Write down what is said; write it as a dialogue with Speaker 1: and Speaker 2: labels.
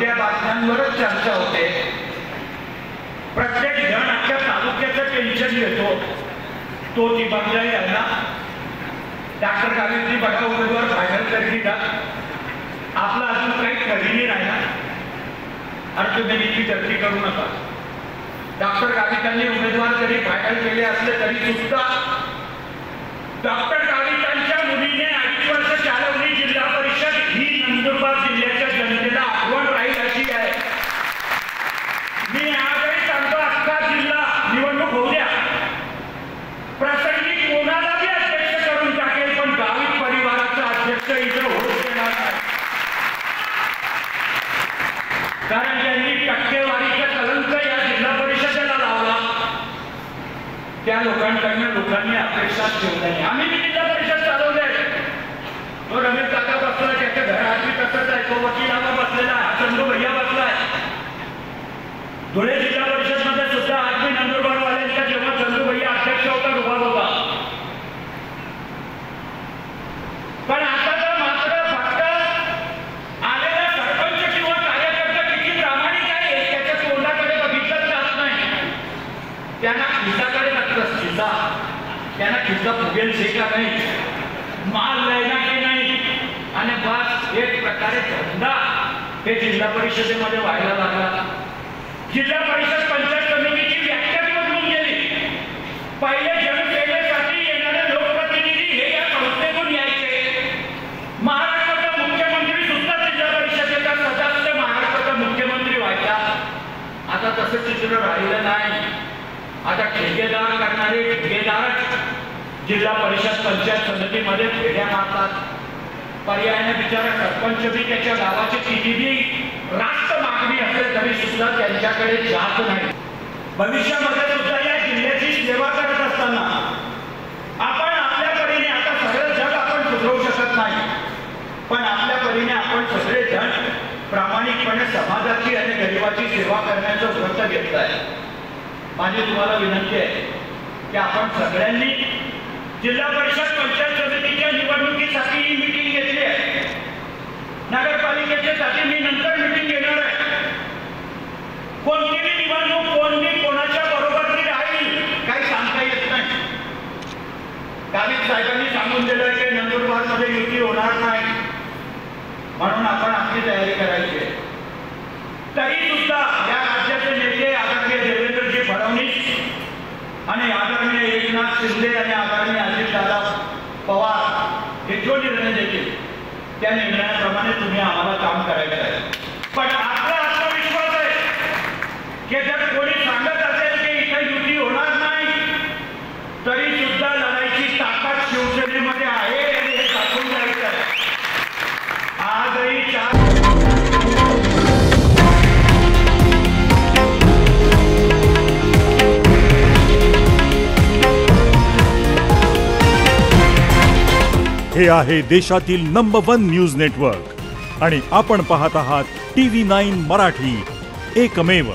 Speaker 1: खोट्या बातम्यांवरच चर्चा होते। प्रत्येक जण अख्ख्या तालुक्याचं टेन्शन घेतो, तो ती बदलाही आहे ना। डॉक्टर गावितनी बघा उमेदवार फायनल करी का, आपला अजून काही खरेदी नाही ना। अर्थव्यवस्थेची चर्चा करू नका। डॉक्टर गावितांनी उमेदवार जरी फायनल केले असले तरी सुद्धा डॉक्टर गावितांच्या मुलीने 2.5 वर्ष चालवली जिल्हा परिषद ही नंदुरबार जिल्ह्याच्या जनतेला आठवण राहील अशी आहे। मी आजही सांगतो, अख्खा जिल्हा निवडणूक होऊ द्या, प्रसंगी कोणाला बी अध्यक्ष करून टाकेल, पण गावित परिवाराचा अध्यक्ष इथं होऊ देणार नाही। कारण ज्यांनी टक्केवारीचा कलंक या जिल्हा परिषदेला लावला त्या लोकांनी अपेक्षा ठेवू नये। आम्ही जिल्हा परिषद चालवले, तो रमेश काका बसला, त्याच्या घरात तसंच आहे, तो वकिलाला बसलेला आहे, चंदू भैया बसलाय। धुळे जिल्हा परिषद मध्ये सुद्धा आज मी नंदुरबार वाल्यांचा जेव्हा चंदू भैया अध्यक्ष होता रुबाब होता, पण आता तर मात्र फक्त आलेला सरपंच किंवा कार्यकर्ता किती प्रामाणिक आहे त्याच्या तोंडाकडे बघितलं जात नाही। त्यांना खिसाकडे लागतं, खिसा त्यांना खिसा फुगेल से का नाही, माल लेना की नाही, आणि बस एक प्रकारे धंदा हे जिल्हा परिषदेमध्ये व्हायला लागला। जिल्हा परिषद पंचायत समितीची व्याख्या बदलून गेली। पहिले जनसेवेसाठी येणारे लोकप्रतिनिधी हे या संस्थेतून यायचे। महाराष्ट्राचा मुख्यमंत्री सुद्धा जिल्हा परिषदेचा सदस्य महाराष्ट्राचा मुख्यमंत्री व्हायचा। आता तसं चित्र राहिलं नाही। आता ठेकेदार करणारे ठेकेदारच जिल्हा परिषद पंचायत समितीमध्ये फेऱ्या मारतात। पर्यायाने बिचारा सरपंच बी त्याच्या गावाची किती बी रास्त मागणी असेल तरी सुद्धा त्यांच्याकडे जात नाही। भविष्यामध्ये सुद्धा या जिल्ह्याची सेवा करत असताना आपण आपल्या परीने, आता सगळं जग आपण सुधरवू शकत नाही, पण आपल्या परीने आपण सगळे जण प्रामाणिकपणे समाजाची आणि गरिबाची सेवा करण्याचं व्रत घेतलं आहे। माझी तुम्हाला विनंती आहे की आपण सगळ्यांनी जिल्हा परिषद पंचायत समितीच्या निवडणुकीसाठी ही मीटिंग घेतली आहे। नगरपालिकेसाठी मी नंतर मीटिंग घेणार आहे। कोणतीही निवडणूक कोणी कोणाच्या बरोबर राहील काही सांगता येत नाही। गावित साहेबांनी सांगून दिलं की नंदुरबारमध्ये युती होणार नाही, म्हणून आपण आपली तयारी करायची आहे। तरी सुद्धा या राज्याचे नेते आदरणीय देवेंद्रजी फडणवीस आणि आदरणीय एकनाथ शिंदे आणि आदरणीय अजितदादा पवार हे जो निर्णय देतील त्या निर्णयाप्रमाणे तुम्ही आम्हाला काम करायचं आहे। पण आपला आत्मविश्वास आहे की जर कोणी सांगत असेल की इथे युती होणार नाही तरी सुद्धा लढाईची ताकद शिवसेनेमध्ये आहे आणि हे दाखवून द्यायचं आहे। आजही
Speaker 2: हे आहे देशातील नंबर 1 न्यूज नेटवर्क आणि आपण पाहत आहात TV9 मराठी, एकमेव।